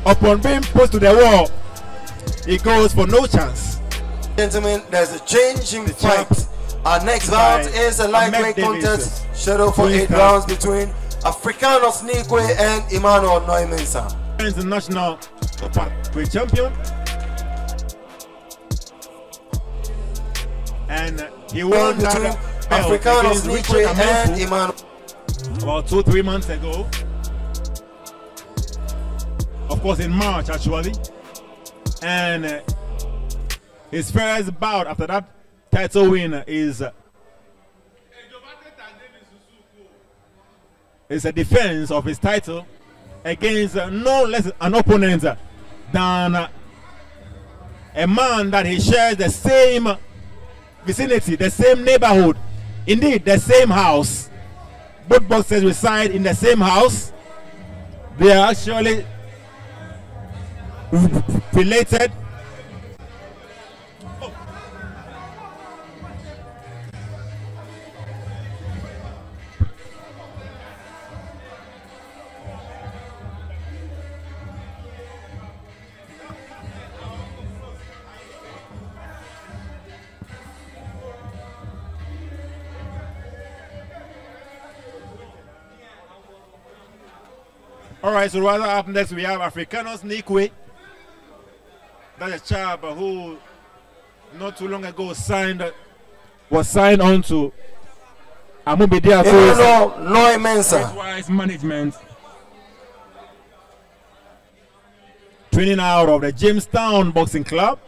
Upon being put to the wall, he goes for no chance. Gentlemen, there's a change in fight. Our next bout is a lightweight contest scheduled for 8 rounds between Africanus Neequaye and Emmanuel Mensah. International weight champion, and he won between that Africanus Neequaye and Emmanuel about 2-3 months ago. Of course, in March actually, and his first bout after that title win is a defense of his title against no less an opponent than a man that he shares the same vicinity, the same neighborhood, indeed the same house. Both boxers reside in the same house. They are actually related. Alright, so rather up next we have Africanus Neequaye. That's a chap who not too long ago was signed on to Mensah management. Training out of the Jamestown Boxing Club.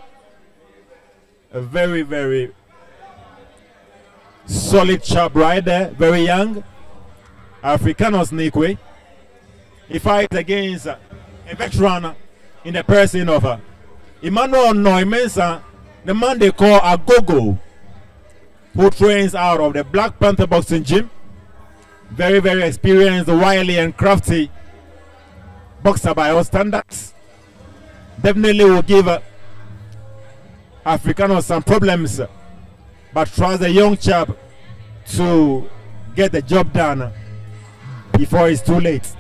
A very, very solid chap right there, very young. Africanus Neequaye. He fights against a veteran in the person of Emmanuel Mensah, the man they call Agogo, who trains out of the Black Panther Boxing Gym. Very, very experienced, wily and crafty boxer by all standards. Definitely will give Africanus some problems, but tries the young chap to get the job done before it's too late.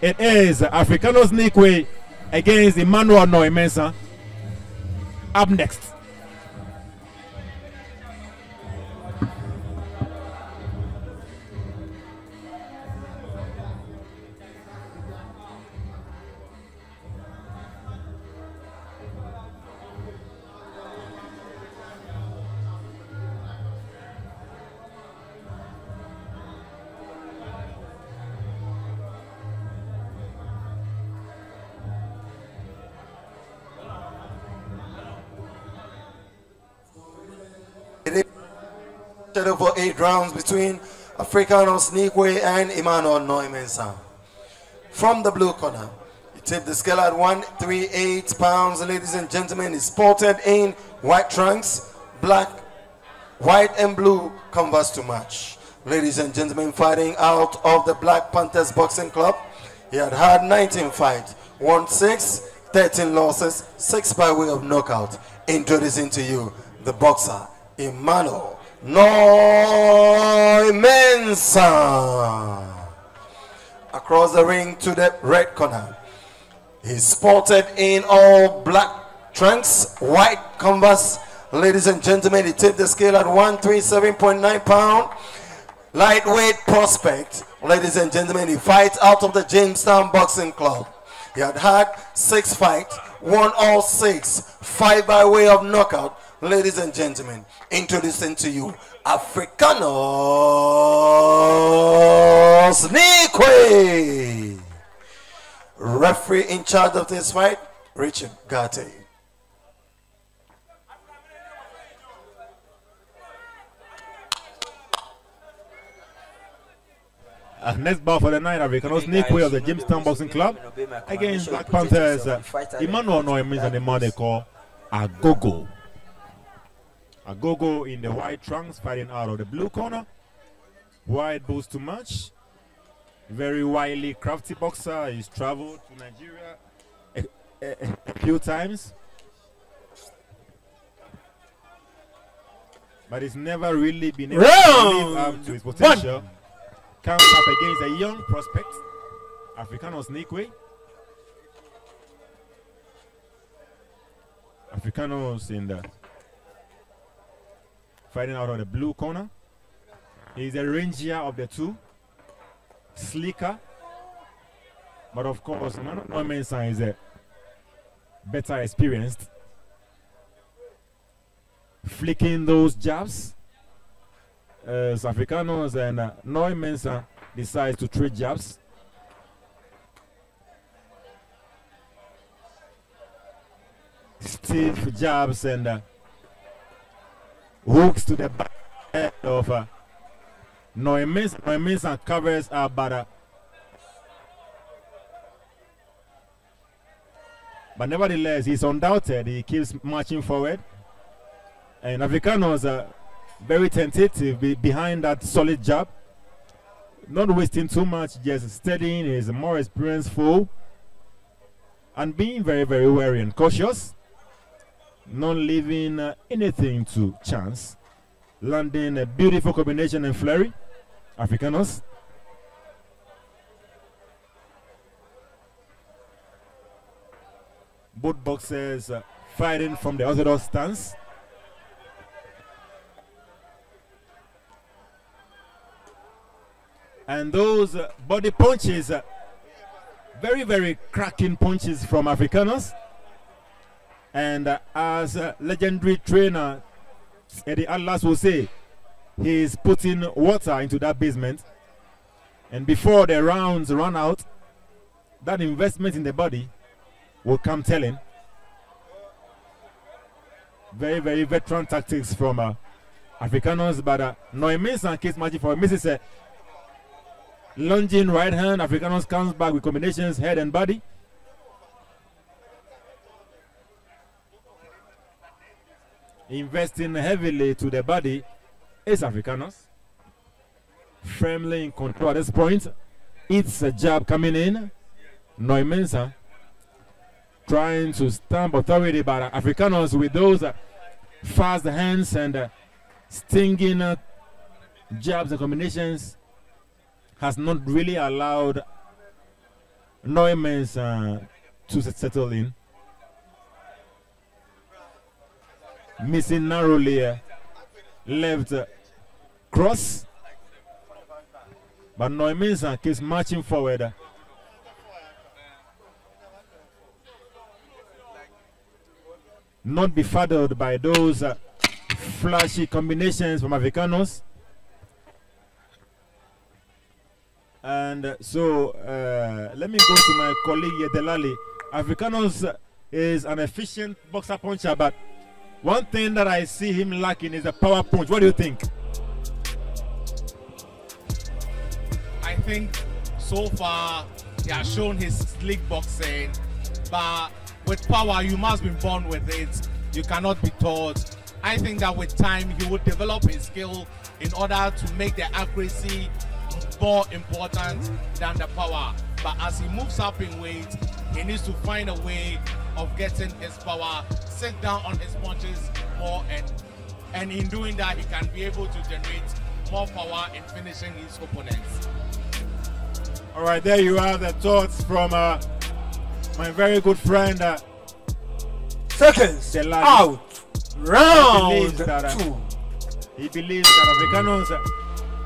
It is Africanus Neequaye against Emmanuel Mensah. Up next. Scheduled for 8 rounds between Africanus Neequaye and Emmanuel Mensah. From the blue corner, he tipped the scale at 138 pounds. Ladies and gentlemen, he's sported in white trunks, black, white and blue canvas to match. Ladies and gentlemen, fighting out of the Black Panthers Boxing Club, he had 19 fights, won 6, 13 losses, 6 by way of knockout. Introducing to you the boxer Emmanuel Mensah. Across the ring to the red corner, he's sported in all black trunks, white canvas. Ladies and gentlemen, he tipped the scale at 137.9 pounds. Lightweight prospect. Ladies and gentlemen, he fights out of the Jamestown Boxing Club. He had 6 fights, won all 6, 5 by way of knockout. Ladies and gentlemen, introducing to you Africanus Neequaye. Referee in charge of this fight, Richard Garte. Next bout for the night, Africanus Neequaye of the Jamestown Boxing Club against Black Panthers Emmanuel Mensah and the man they call Agogo. Agogo in the white trunks fighting out of the blue corner. White boots to match. Very wily, crafty boxer. He's traveled to Nigeria a few times, but he's never really been able to live up to his potential. Comes up against a young prospect, Africanus Neequaye. Africanus in the fighting out of the blue corner. He's a rangier of the two, slicker, but of course, Mensah is a better experienced. Flicking those jabs. Africanus and Mensah decides to trade jabs. Stiff jabs and hooks to the back of Mensah. Mensah covers but nevertheless, he's undoubted. He keeps marching forward. And Africanus very tentative behind that solid jab. Not wasting too much, just steadying his more experienced foe. And being very, very wary and cautious. Not leaving anything to chance. Landing a beautiful combination and flurry. Africanus. Both boxers fighting from the orthodox stance. And those body punches, very, very cracking punches from Africanus. And as legendary trainer Eddie Atlas will say, he's putting water into that basement. And before the rounds run out, that investment in the body will come telling. Very, very veteran tactics from Africanus, but Mensah keeps marching for misses a lunging right hand. Africanus comes back with combinations head and body. Investing heavily to the body is Africanus. Firmly in control at this point. It's a jab coming in. Mensah trying to stamp authority, but Africanus with those fast hands and stinging jabs and combinations has not really allowed Mensah to settle in. Missing narrowly left cross, but Mensah keeps marching forward. Not befuddled by those flashy combinations from Africanus. And so let me go to my colleague Yedelali. Africanus is an efficient boxer puncher, but one thing that I see him lacking is a power punch. What do you think? I think so far he has shown his slick boxing, but with power you must be born with it. You cannot be taught. I think that with time he would develop his skill in order to make the accuracy more important than the power. But as he moves up in weight, he needs to find a way of getting his power, sit down on his punches more, and in doing that he can be able to generate more power in finishing his opponents. All right, there you are, the thoughts from my very good friend. Seconds out. Round two. He believes that Africanus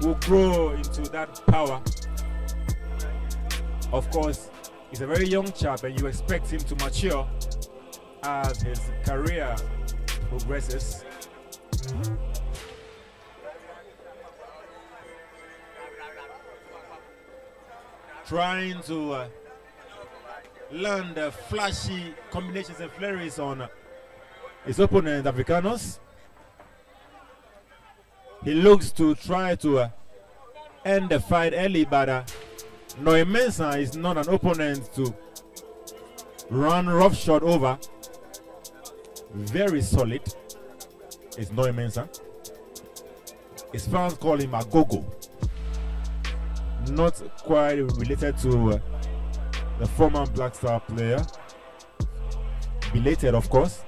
will grow into that power. Of course, he's a very young chap, and you expect him to mature as his career progresses. Trying to learn the flashy combinations and flurries on his opponent, Africanus. He looks to try to end the fight early, but Mensah is not an opponent to run roughshod over. Very solid is Mensah. His fans call him a go-go. Not quite related to the former Black Star player. Belated, of course.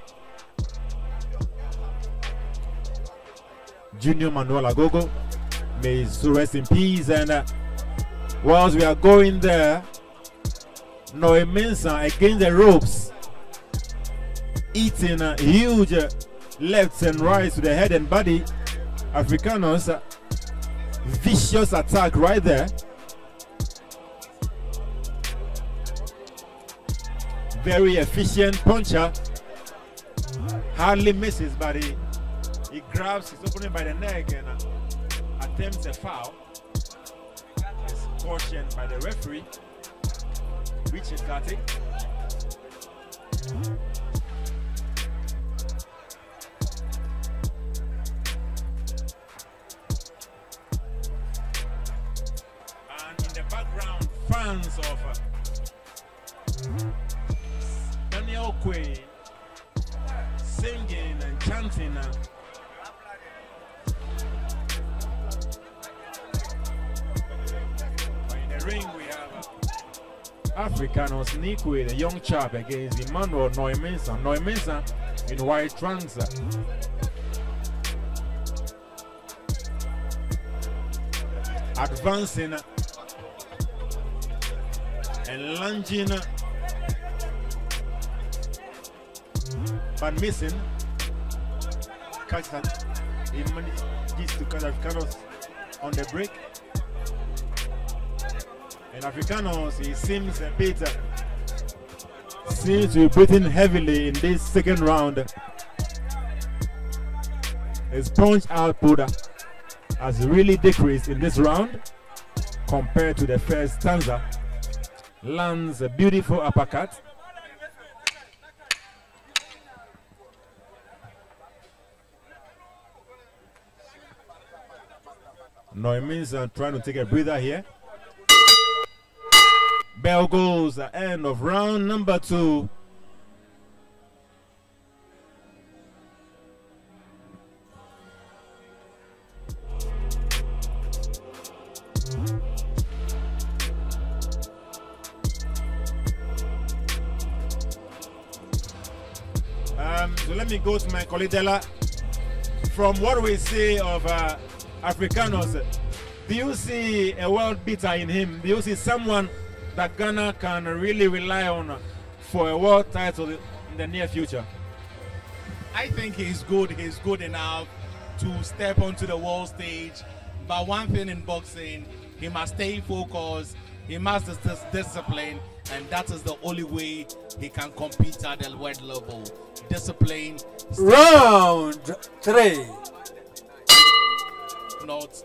Junior Emmanuel Agogo. May his soul rest in peace. And whilst we are going there, Mensah against the ropes. eating huge lefts and rights to the head and body. Africanus, vicious attack right there. Very efficient puncher. Hardly misses, but he grabs his opponent by the neck and attempts a foul. It's cautioned by the referee, which is got it. And in the background, fans of Neequaye singing and chanting. In the ring we have Africanus Neequaye, the young chap, against Emmanuel Mensah. Mensah in white trunks. Advancing and lunging, but missing. He manages to catch Africanus on the break. And Africanus, he seems a bit seems to be breathing heavily in this second round. His punch output has really decreased in this round compared to the first stanza. Lands a beautiful uppercut. Mensah trying to take a breather here. Bell goes at end of round number 2. So let me go to my colleague Della. From what we see of Africanus, do you see a world beater in him? Do you see someone that Ghana can really rely on for a world title in the near future? I think he's good. He's good enough to step onto the world stage. But one thing in boxing, he must stay focused. He must discipline, and that is the only way he can compete at the world level. Discipline. Round 3. Not,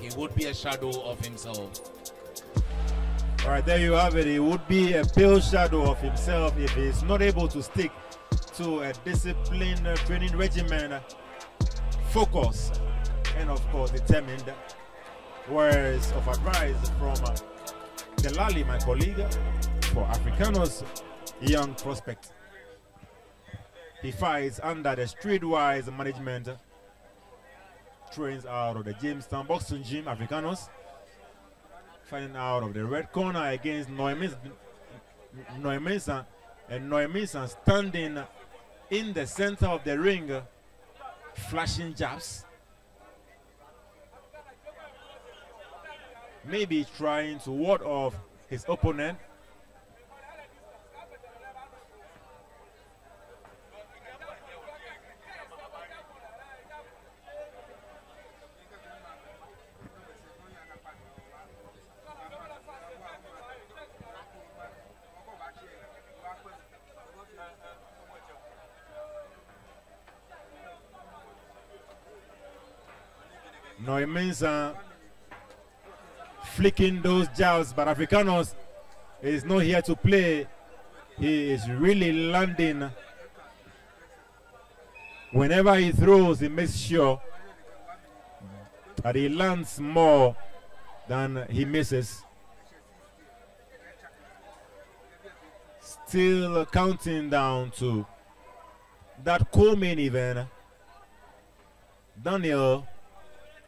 he would be a shadow of himself. All right, there you have it. He would be a pale shadow of himself if he's not able to stick to a disciplined training regimen, focus, and of course determined. Words of advice from Delali, my colleague, for Africanus, young prospect. He fights under the streetwise management, trains out of the Jamestown boxing gym. Africanus fighting out of the red corner against Mensah, and Mensah standing in the center of the ring, flashing jabs. Maybe trying to ward off his opponent. Mensah flicking those jabs, but Africanus is not here to play. He is really landing. Whenever he throws, he makes sure that he lands more than he misses. Still counting down to that co-main event. Daniel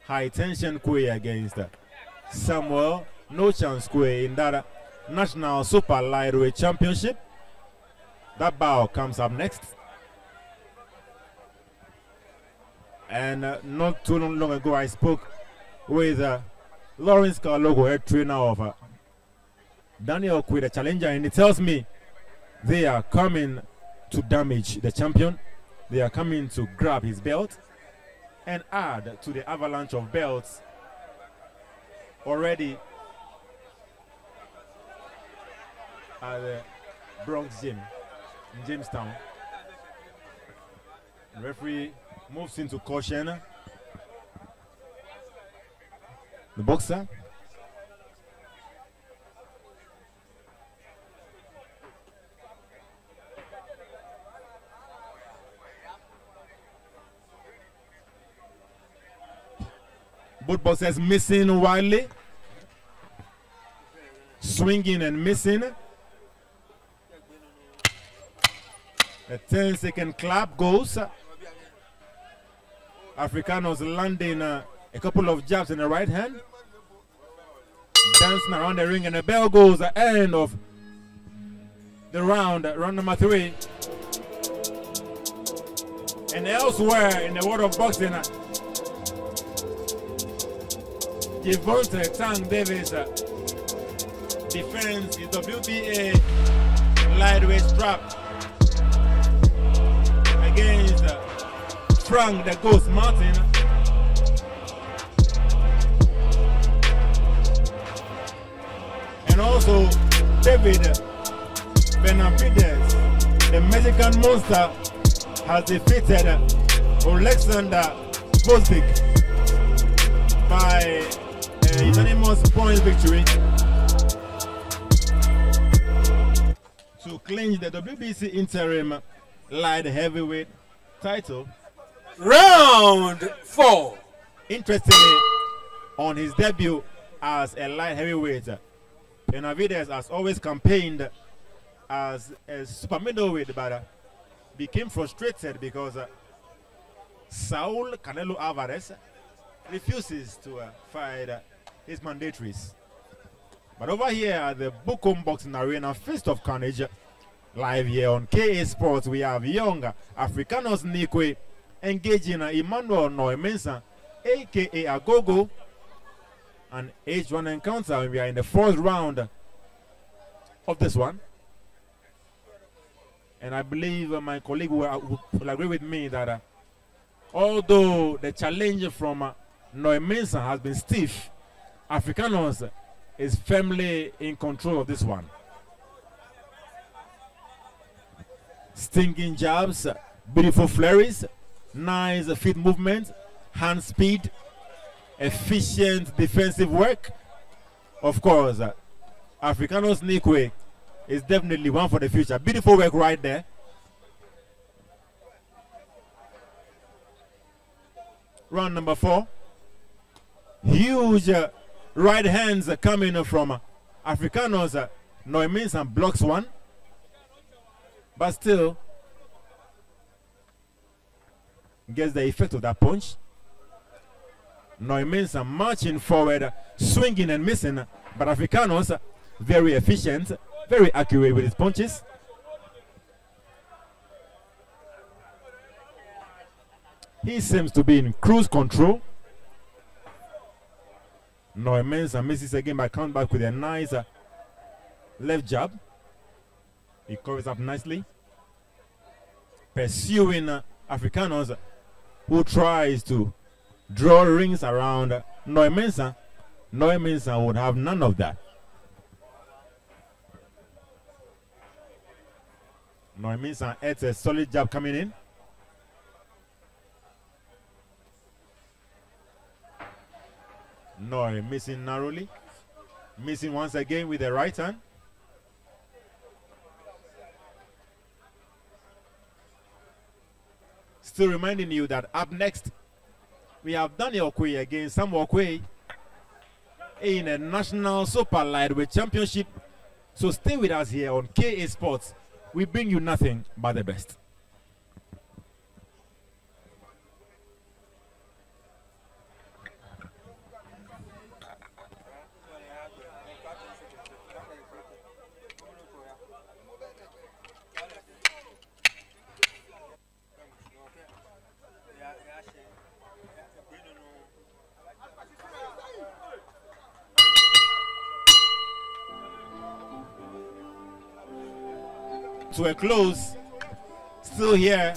High Tension Quay against Samuel No Chance Quay in that National Super Lightweight Championship. That bout comes up next. And not too long ago, I spoke with Lawrence Carlogo, head trainer of Daniel Quay, the challenger, and he tells me they are coming to damage the champion. They are coming to grab his belt and add to the avalanche of belts already at the Bronx Gym in Jamestown. The referee moves into caution. The boxer both boxers missing wildly, swinging and missing. A 10-second clap goes. Africanus landing a couple of jabs in the right hand, dancing around the ring, and the bell goes at the end of the round number 3. And elsewhere in the world of boxing, Devontae Tank Davis defends his WBA lightweight strap against Frank the Ghost Martin. And also David Benavides, the Mexican monster, has defeated Alexander Bostic by a unanimous point victory to clinch the WBC interim light heavyweight title. Round 4. Interestingly, on his debut as a light heavyweight, Benavides has always campaigned as a super middleweight, but became frustrated because Saul Canelo Alvarez refuses to fight his mandatories. But over here at the Bukom Boxing Arena, Fist of Carnage, live here on KASPORTS, we have young Africanus Neequaye engaging Emmanuel Mensah, aka Agogo, an H1 encounter. We are in the 4th round of this one. And I believe my colleague will agree with me that although the challenge from Mensah has been stiff, Africanus is firmly in control of this one. Stinging jabs, beautiful flurries, nice feet movement, hand speed, efficient defensive work. Of course, Africanus Neequaye is definitely one for the future. Beautiful work right there. Round number 4. Huge right hands coming from Africanus. Mensah blocks one, but still gets the effect of that punch. Mensah marching forward, swinging and missing, but Africanus very efficient, very accurate with his punches. He seems to be in cruise control. Mensah misses again by count back with a nice left jab. He covers up nicely, pursuing Africanus, who tries to draw rings around Mensah. Mensah would have none of that. Mensah adds a solid jab coming in. Missing narrowly. Missing once again with the right hand. Still reminding you that up next, we have Daniel Okoye against Sam Okoye in a national super lightweight championship. So stay with us here on KASPORTS. We bring you nothing but the best. To a close Still here,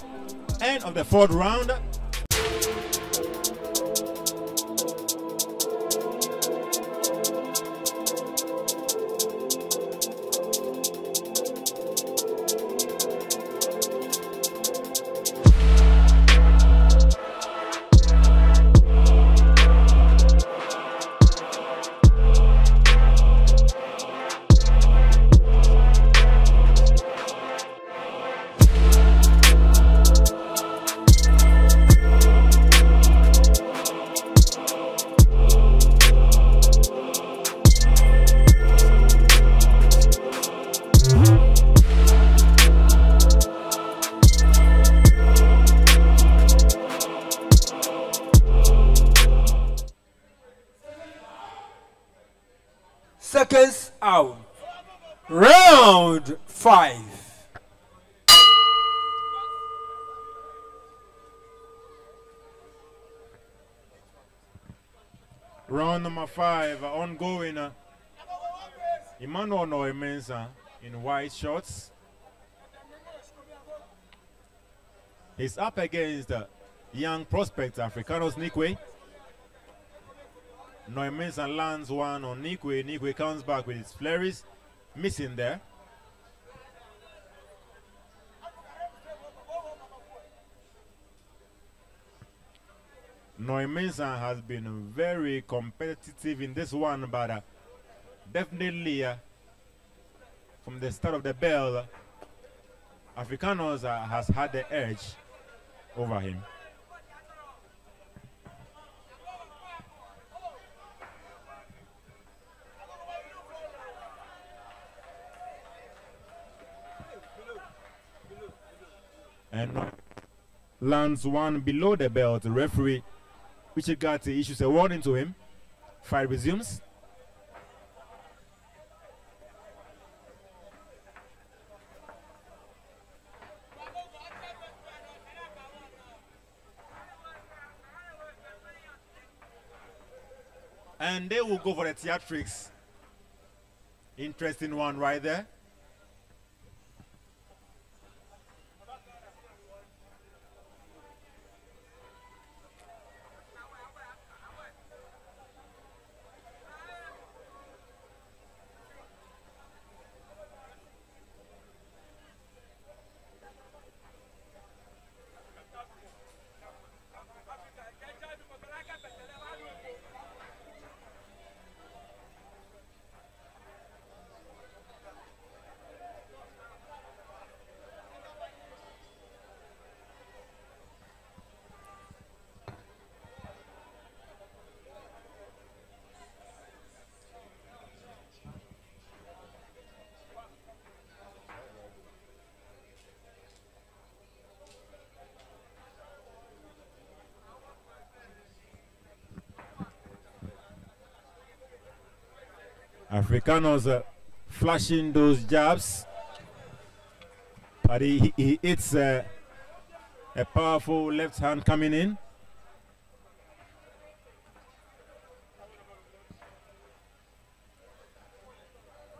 end of the fourth round. Seconds out. Round 5. Round number 5, ongoing. Emmanuel Mensah in white shorts. He's up against the young prospect Africanus Neequaye. Mensah lands one on Neequaye. Neequaye comes back with his flurries, missing there. Mensah has been very competitive in this one, but definitely from the start of the bell, Africanus has had the edge over him. And lands one below the belt. The referee, Richard Gatti, issues a warning to him. Fight resumes. And they will go for the theatrics. Interesting one right there. Africanus flashing those jabs, but he hits a powerful left hand coming in.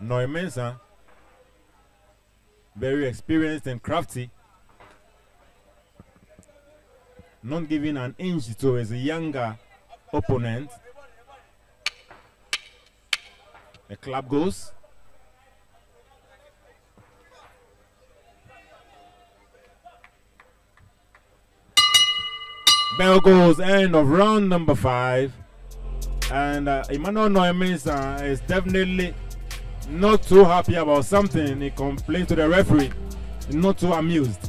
Mensah, very experienced and crafty, not giving an inch to his younger opponent. The club goes. Bell goes, end of round number 5. And Emmanuel Mensah is definitely not too happy about something. He complains to the referee, not too amused.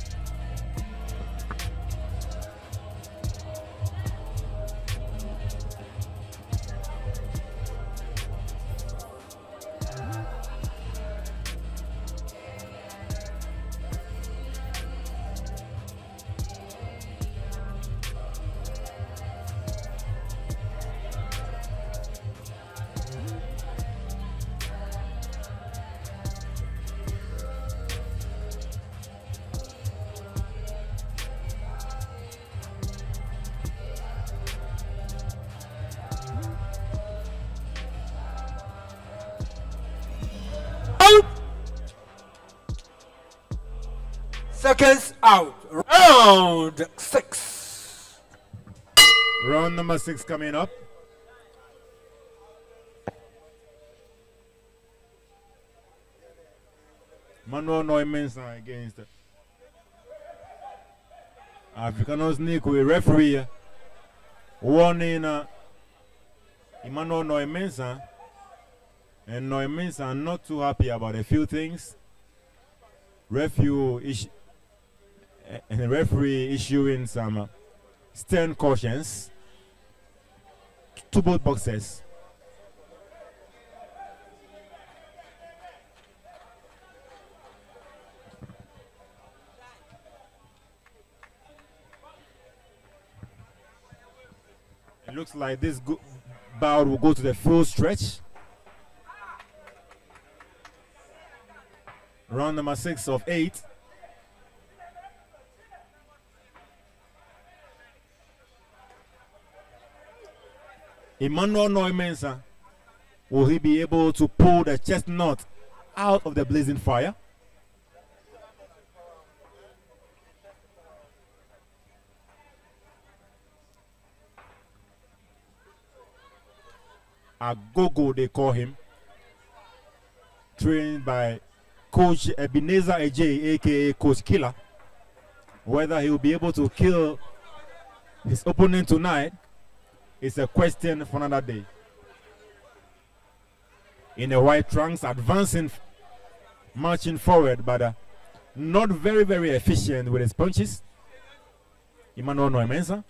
Seconds out. Round 6. Round number 6 coming up. Emmanuel Mensah against Africanus Neequaye. Referee warning Emmanuel Mensah, and Mensah not too happy about a few things. Referee issuing some stern cautions to both boxers. It looks like this bout will go to the full stretch. Round number 6 of 8. Emmanuel Mensah, will he be able to pull the chestnut out of the blazing fire? Agogo, they call him, trained by Coach Ebenezer Ajay, aka Coach Killer. Whether he will be able to kill his opponent tonight is a question for another day. In the white trunks, advancing, marching forward, but not very, very efficient with his punches. Emmanuel Mensah.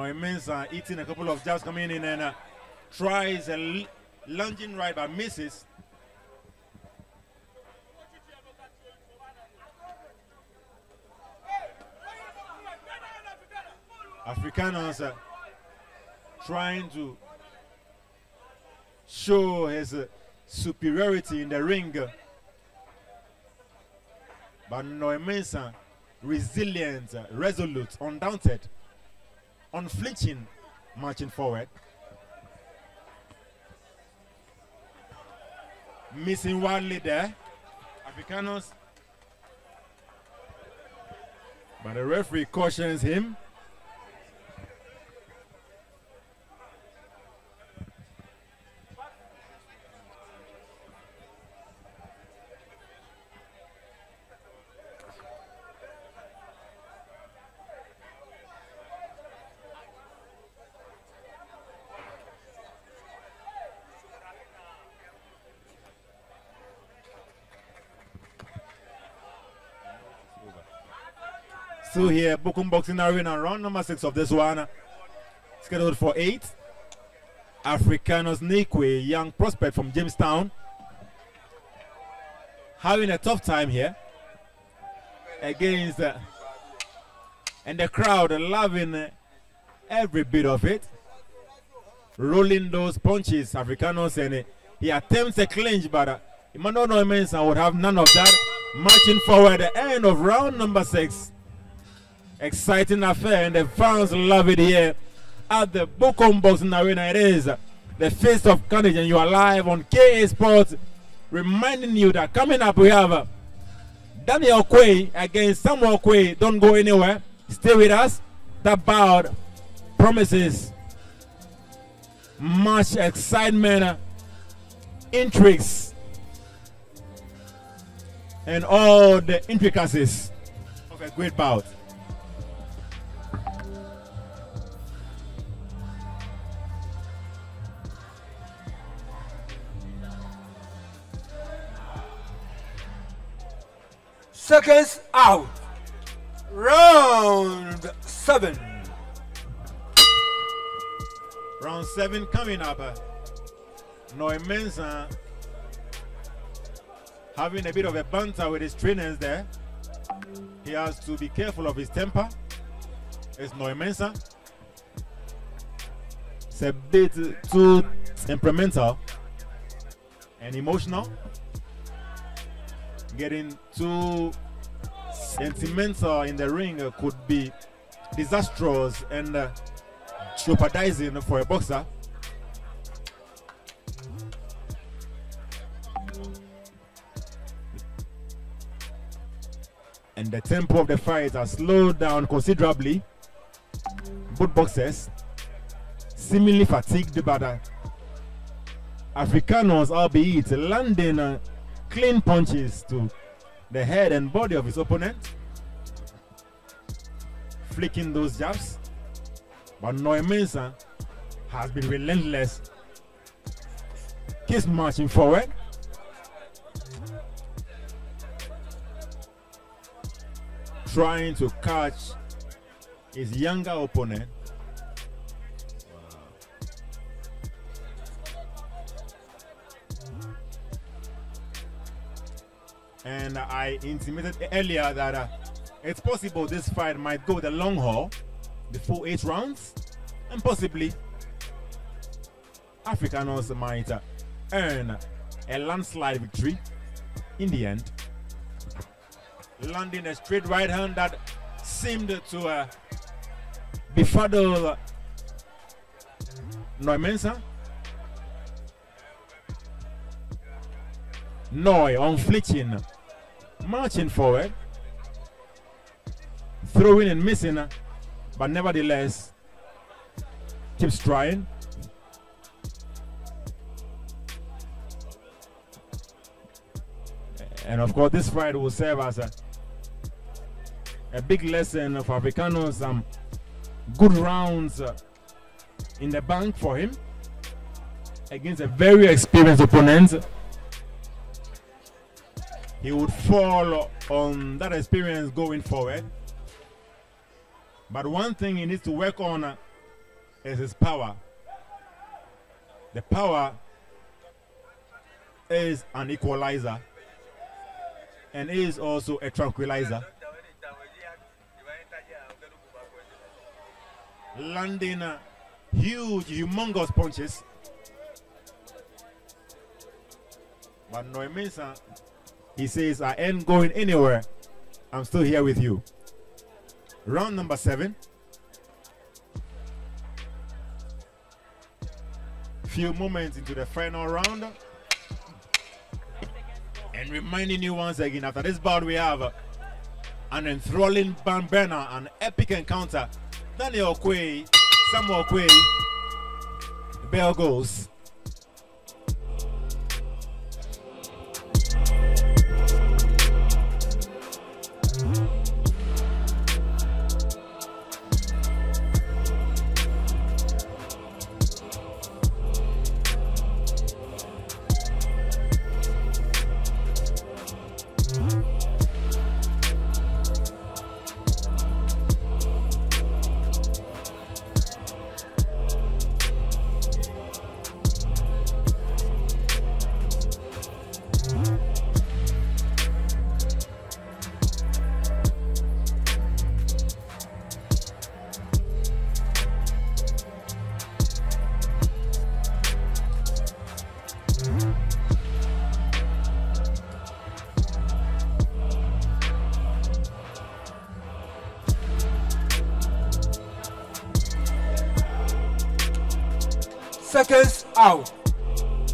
Mensah eating a couple of jabs, coming in and tries a lunging right but misses. Africanus trying to show his superiority in the ring, but Mensah resilient, resolute, undaunted, unflinching, marching forward. Missing wildly there, Africanus, but the referee cautions him. Still here, Bukum Boxing Arena, round number 6 of this one. Scheduled for 8. Africanus Neequaye, young prospect from Jamestown, having a tough time here against, and the crowd loving every bit of it. Rolling those punches, Africanus, and he attempts a clinch, but Emmanuel Mensah would have none of that. Marching forward, the end of round number 6. Exciting affair, and the fans love it here at the Bukum Boxing Arena. It is the Feast of Carnage, and you are live on KASPORTS, reminding you that coming up we have Daniel Quay against Samuel Quay. Don't go anywhere. Stay with us. That bout promises much excitement, intrigues, and all the intricacies of a great bout. Seconds out. Round 7. Round 7 coming up. Mensah having a bit of a banter with his trainers there. He has to be careful of his temper. It's Mensah. It's a bit too temperamental. and emotional. Getting too sentimental in the ring could be disastrous and jeopardizing for a boxer. And the tempo of the fight has slowed down considerably. Both boxers seemingly fatigued, but Africanus, albeit landing clean punches to the head and body of his opponent, flicking those jabs. But Mensah has been relentless. Keeps marching forward. Trying to catch his younger opponent. And I intimated earlier that it's possible this fight might go the long haul, the full 8 rounds, and possibly Africanus might earn a landslide victory in the end. Landing a straight right hand that seemed to befuddle Mensah. Unflinching, marching forward, throwing and missing, but nevertheless keeps trying. And of course, this fight will serve as a big lesson for Africanus. Good rounds in the bank for him against a very experienced opponent. He would fall on that experience going forward. But one thing he needs to work on is his power. The power is an equalizer and is also a tranquilizer. Landing huge, humongous punches. But Mensah, he says, I ain't going anywhere. I'm still here with you. Round number 7. Few moments into the final round. And reminding you once again, after this bout we have an enthralling barn burner, an epic encounter. Daniel Quay, Samuel Quay, the bell goes. Seconds out.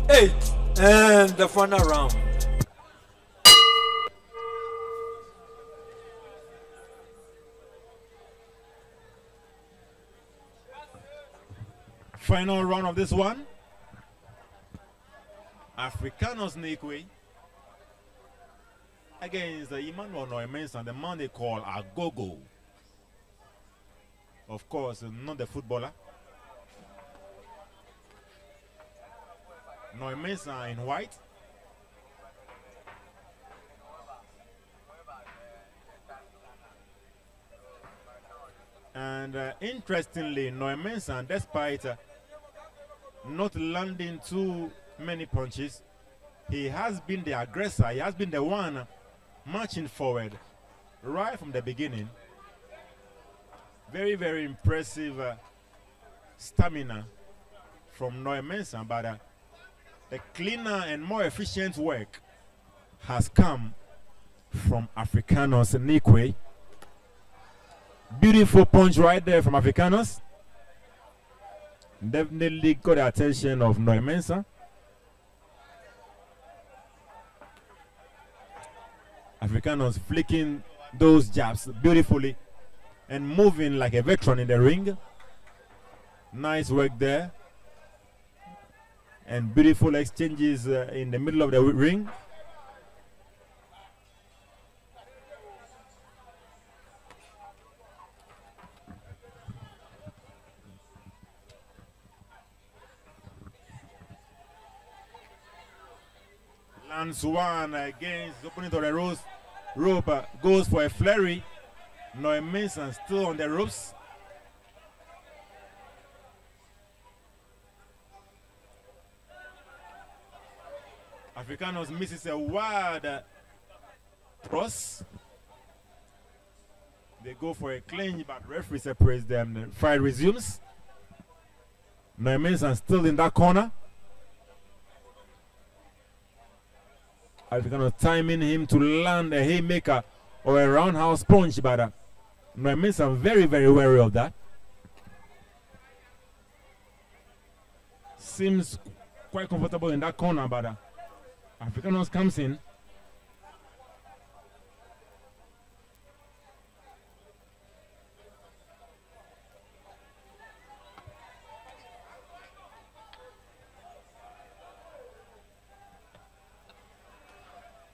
8. And the final round. Final round of this one. Africanus Neequaye against Emmanuel Mensah, the man they call Agogo. Of course, not the footballer. Mensah in white. And interestingly, Mensah, despite not landing too many punches, he has been the aggressor. He has been the one marching forward right from the beginning. Very, very impressive stamina from Mensah, but the cleaner and more efficient work has come from Africanus Neequaye. Beautiful punch right there from Africanus. Definitely got the attention of Mensah. Africanus flicking those jabs beautifully and moving like a veteran in the ring. Nice work there. And beautiful exchanges in the middle of the ring. Lands one against the opponent of the rope, goes for a flurry. Mensah still on the ropes. Africanus misses a wide cross. They go for a clinch, but referee separates them. The fight resumes. Mensah still in that corner. Africanus timing him to land a haymaker or a roundhouse punch, but Mensah very, very wary of that. Seems quite comfortable in that corner, but Africanus comes in.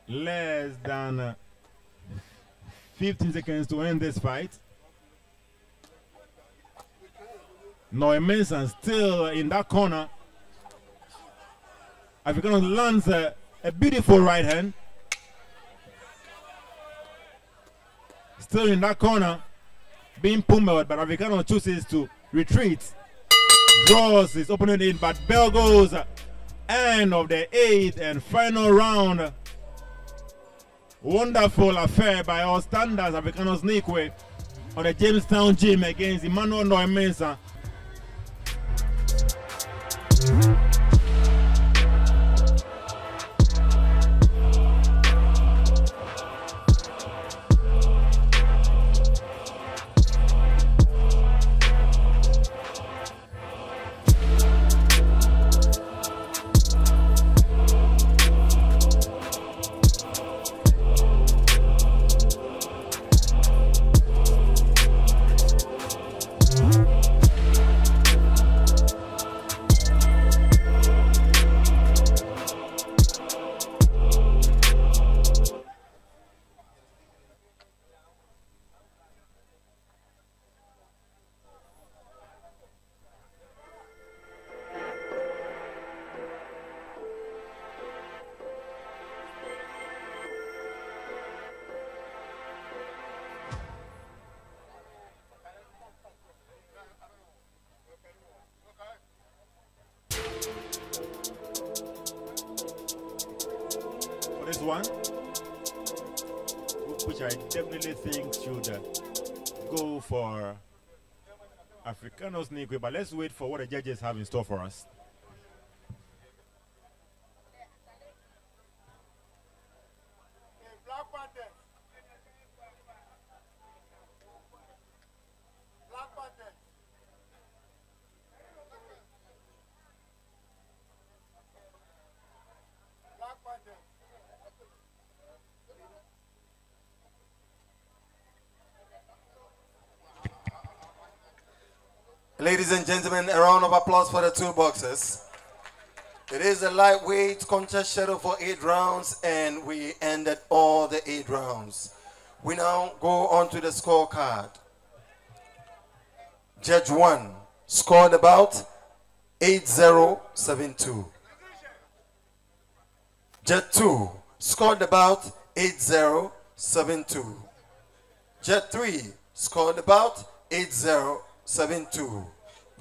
Less than 15 seconds to end this fight. Mensah still in that corner. Africanus lands a beautiful right hand. Still in that corner, being pummeled, but Africanus chooses to retreat. Draws his opponent in, but bell goes. End of the 8th and final round. Wonderful affair by all standards. Africanus Neequaye on the Jamestown gym against Emmanuel Mensah. This one, which I definitely think should go for Africanus Neequaye, but let's wait for what the judges have in store for us. Ladies and gentlemen, a round of applause for the two boxers. It is a lightweight contest scheduled for 8 rounds, and we ended all the 8 rounds. We now go on to the scorecard. Judge 1 scored about 8072. Judge 2 scored about 8072. Judge 3 scored about 8072.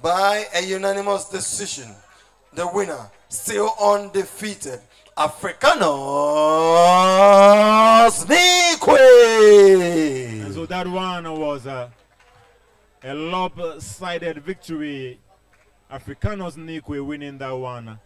By a unanimous decision, the winner, still undefeated, Africanus Neequaye. And so that one was a lopsided victory. Africanus Neequaye winning that one.